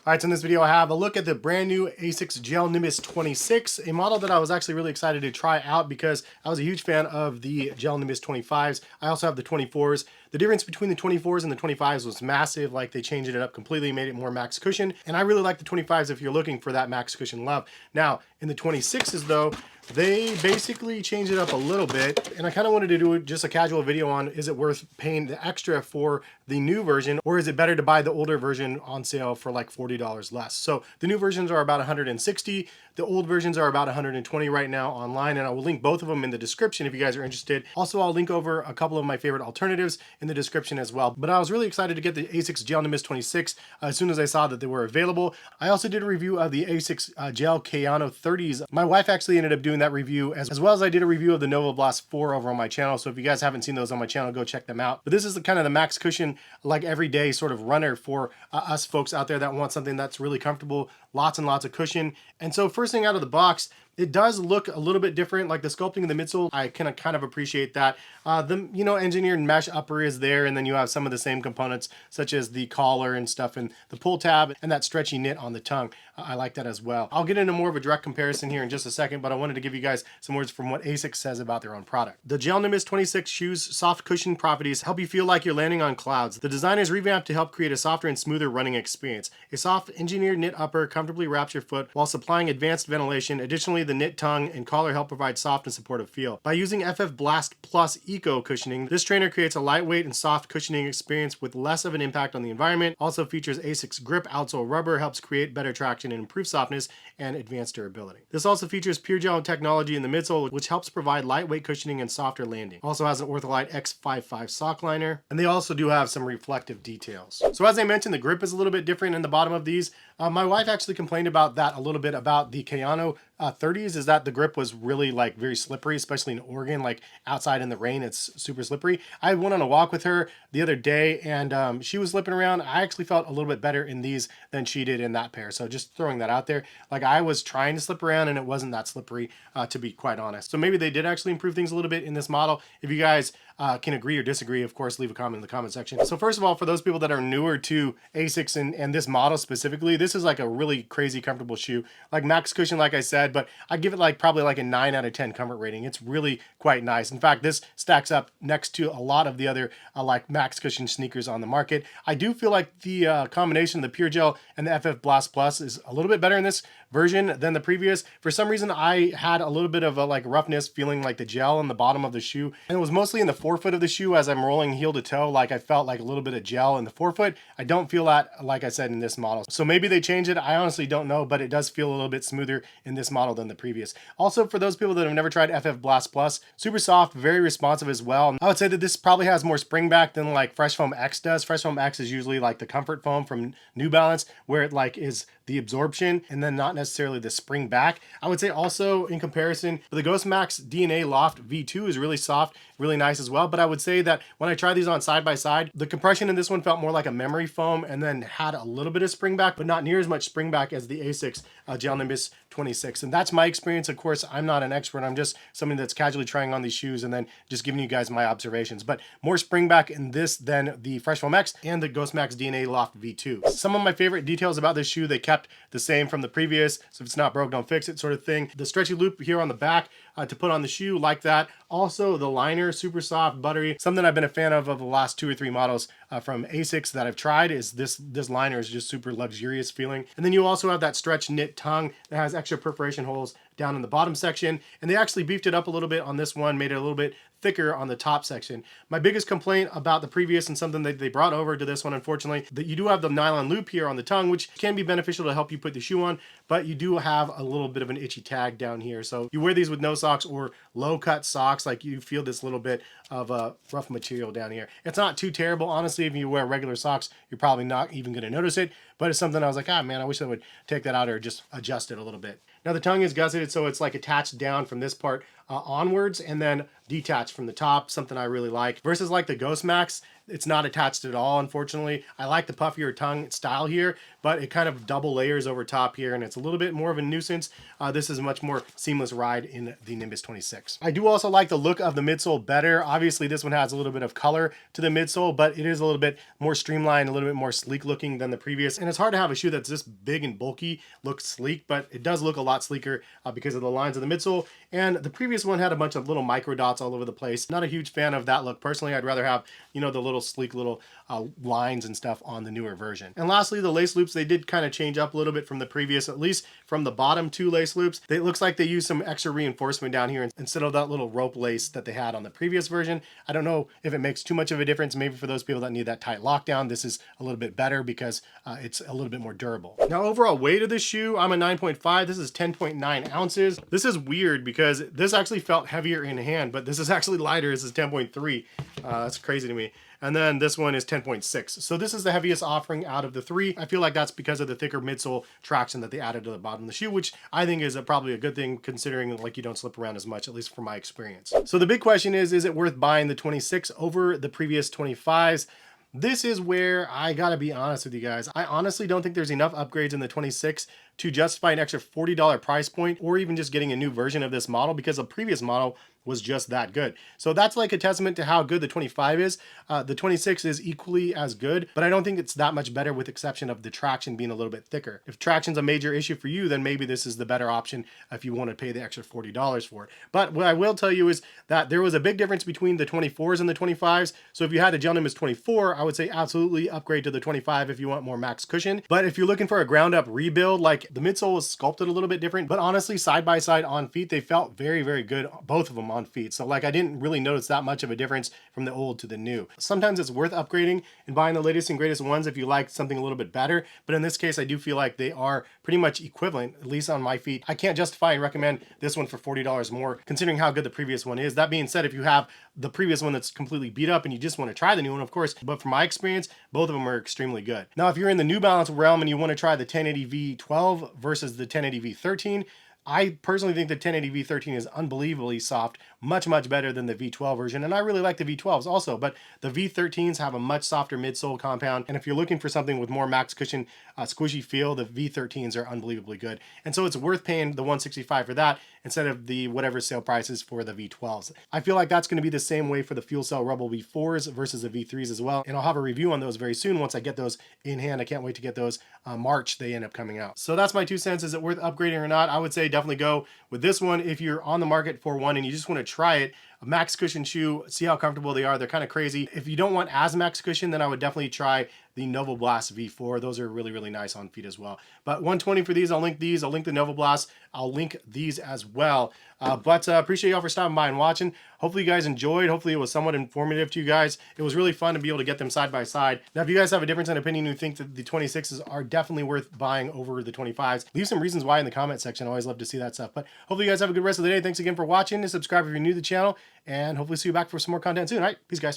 Alright, so in this video I have a look at the brand new Asics Gel-Nimbus 26, a model that I was actually really excited to try out because I was a huge fan of the Gel-Nimbus 25s. I also have the 24s. The difference between the 24s and the 25s was massive, like they changed it up completely, made it more max cushion, and I really like the 25s if you're looking for that max cushion love. Now, in the 26s though, they basically changed it up a little bit, and I kind of wanted to do just a casual video on, is it worth paying the extra for the new version, or is it better to buy the older version on sale for like $40 less? So the new versions are about $160, the old versions are about $120 right now online, and I will link both of them in the description if you guys are interested. Also, I'll link over a couple of my favorite alternatives in the description as well. But I was really excited to get the Asics Gel-Nimbus 26 as soon as I saw that they were available. I also did a review of the Asics Gel-KAYANO 30s. My wife actually ended up doing that review, as well as I did a review of the Nova Blast 4 over on my channel. So if you guys haven't seen those on my channel, go check them out. But this is the kind of the max cushion, like everyday sort of runner for us folks out there that want something that's really comfortable, lots and lots of cushion. And so first thing out of the box, it does look a little bit different, like the sculpting of the midsole. I can kind of appreciate that. The engineered mesh upper is there, and then you have some of the same components such as the collar and stuff, and the pull tab and that stretchy knit on the tongue. I like that as well. I'll get into more of a direct comparison here in just a second, but I wanted to give you guys some words from what Asics says about their own product. The Gel-Nimbus 26 shoe's soft cushion properties help you feel like you're landing on clouds. The design is revamped to help create a softer and smoother running experience. A soft engineered knit upper comfortably wraps your foot while supplying advanced ventilation. Additionally, the knit tongue and collar help provide soft and supportive feel. By using FF Blast Plus Eco cushioning, this trainer creates a lightweight and soft cushioning experience with less of an impact on the environment. Also features Asics Grip outsole rubber, helps create better traction and improve softness and advanced durability. This also features PureGEL technology in the midsole, which helps provide lightweight cushioning and softer landing. Also has an Ortholite X55 sock liner, and they also do have some reflective details. So as I mentioned, the grip is a little bit different in the bottom of these. My wife actually complained about that a little bit about the Kayano 30s, is that the grip was really like very slippery, especially in Oregon, like outside in the rain, it's super slippery. I went on a walk with her the other day and she was slipping around. I actually felt a little bit better in these than she did in that pair. So just throwing that out there, like I was trying to slip around and it wasn't that slippery to be quite honest. So maybe they did actually improve things a little bit in this model. If you guys can agree or disagree, of course, leave a comment in the comment section. So first of all, for those people that are newer to Asics and this model specifically, this is like a really crazy comfortable shoe. Like max cushion, like I said, but I give it like probably like a 9 out of 10 comfort rating. It's really quite nice. In fact, this stacks up next to a lot of the other like max cushion sneakers on the market. I do feel like the combination of the PureGEL and the FF Blast Plus is a little bit better in this version than the previous. For some reason, I had a little bit of a like roughness feeling like the gel in the bottom of the shoe, and it was mostly in the forefoot of the shoe as I'm rolling heel to toe. Like I felt like a little bit of gel in the forefoot. I don't feel that, like I said, in this model. So maybe they changed it. I honestly don't know, but it does feel a little bit smoother in this model than the previous. Also, for those people that have never tried FF Blast Plus, super soft, very responsive as well. I would say that this probably has more spring back than like Fresh Foam X does. Fresh Foam X is usually like the comfort foam from New Balance, where it like is the absorption and then not necessarily the spring back. I would say also in comparison, the Ghost Max DNA Loft V2 is really soft, really nice as well. But I would say that when I tried these on side by side, the compression in this one felt more like a memory foam and then had a little bit of spring back, but not near as much spring back as the Asics Gel-Nimbus 26. And that's my experience. Of course, I'm not an expert. I'm just somebody that's casually trying on these shoes and then just giving you guys my observations. But more spring back in this than the Fresh Foam X and the Ghost Max DNA Loft V2. Some of my favorite details about this shoe, they kept the same from the previous. So if it's not broke, don't fix it sort of thing. The stretchy loop here on the back to put on the shoe, like that. Also the liner, super soft, buttery. Something I've been a fan of the last 2 or 3 models from Asics that I've tried is this liner is just super luxurious feeling. And then you also have that stretch knit tongue that has extra perforation holes down in the bottom section, and they actually beefed it up a little bit on this one, made it a little bit thicker on the top section. My biggest complaint about the previous, and something that they brought over to this one, unfortunately, that you do have the nylon loop here on the tongue, which can be beneficial to help you put the shoe on, but you do have a little bit of an itchy tag down here. So you wear these with no socks or low cut socks, like you feel this little bit of a rough material down here. It's not too terrible, honestly. If you wear regular socks, you're probably not even going to notice it, but it's something I was like, ah man, I wish I would take that out or just adjust it a little bit. Now the tongue is gusseted, so it's like attached down from this part onwards, and then detached from the top, something I really like. Versus like the Ghost Max, it's not attached at all, unfortunately. I like the puffier tongue style here, but it kind of double layers over top here, and it's a little bit more of a nuisance. This is a much more seamless ride in the Nimbus 26. I do also like the look of the midsole better. Obviously, this one has a little bit of color to the midsole, but it is a little bit more streamlined, a little bit more sleek looking than the previous. And it's hard to have a shoe that's this big and bulky look sleek, but it does look a lot sleeker because of the lines of the midsole. And the previous one had a bunch of little micro dots all over the place. Not a huge fan of that look personally. I'd rather have, you know, the little sleek little lines and stuff on the newer version. And lastly, the lace loops, they did kind of change up a little bit from the previous, at least from the bottom two lace loops. It looks like they used some extra reinforcement down here instead of that little rope lace that they had on the previous version. I don't know if it makes too much of a difference. Maybe for those people that need that tight lockdown, this is a little bit better because it's a little bit more durable. Now, overall weight of this shoe, I'm a 9.5. This is 10.9 ounces. This is weird because this actually felt heavier in hand, but this is actually lighter. This is 10.3. That's crazy to me. And then this one is 10.6. So this is the heaviest offering out of the three. I feel like that's because of the thicker midsole traction that they added to the bottom of the shoe, which I think is probably a good thing considering like you don't slip around as much, at least from my experience. So the big question is it worth buying the 26 over the previous 25s? This is where I gotta be honest with you guys. I honestly don't think there's enough upgrades in the 26 to justify an extra $40 price point or even just getting a new version of this model because the previous model was just that good. So that's like a testament to how good the 25 is. The 26 is equally as good, but I don't think it's that much better with exception of the traction being a little bit thicker. If traction's a major issue for you, then maybe this is the better option if you want to pay the extra $40 for it. But what I will tell you is that there was a big difference between the 24s and the 25s. So if you had a Gel-Nimbus 24, I would say absolutely upgrade to the 25 if you want more max cushion. But if you're looking for a ground up rebuild, like the midsole was sculpted a little bit different, but honestly, side by side on feet, they felt very, very good, both of them on feet. So like I didn't really notice that much of a difference from the old to the new. Sometimes it's worth upgrading and buying the latest and greatest ones if you like something a little bit better. But in this case, I do feel like they are pretty much equivalent, at least on my feet. I can't justify and recommend this one for $40 more, considering how good the previous one is. That being said, if you have the previous one that's completely beat up and you just want to try the new one, of course, but from my experience, both of them are extremely good. Now, if you're in the New Balance realm and you want to try the 1080 V12 versus the 1080 V13, I personally think the 1080 V13 is unbelievably soft, much, much better than the V12 version. And I really like the V12s also, but the V13s have a much softer midsole compound. And if you're looking for something with more max cushion, squishy feel, the V13s are unbelievably good. And so it's worth paying the $165 for that instead of the whatever sale prices for the V12s. I feel like that's going to be the same way for the Fuel Cell Rebel V4s versus the V3s as well. And I'll have a review on those very soon once I get those in hand. I can't wait to get those March. They end up coming out. So that's my 2 cents. Is it worth upgrading or not? I would say definitely go with this one if you're on the market for one and you just want to try it. A max cushion shoe, see how comfortable they are. They're kind of crazy. If you don't want as max cushion, then I would definitely try the Nova Blast V4. Those are really, really nice on feet as well. But $120 for these. I'll link these. I'll link the Nova Blast. I'll link these as well. Appreciate y'all for stopping by and watching. Hopefully you guys enjoyed. Hopefully it was somewhat informative to you guys. It was really fun to be able to get them side by side. Now, if you guys have a difference in opinion, you think that the 26s are definitely worth buying over the 25s, leave some reasons why in the comment section. I always love to see that stuff. But hopefully you guys have a good rest of the day. Thanks again for watching. Subscribe if you're new to the channel, and hopefully see you back for some more content soon. All right, peace, guys.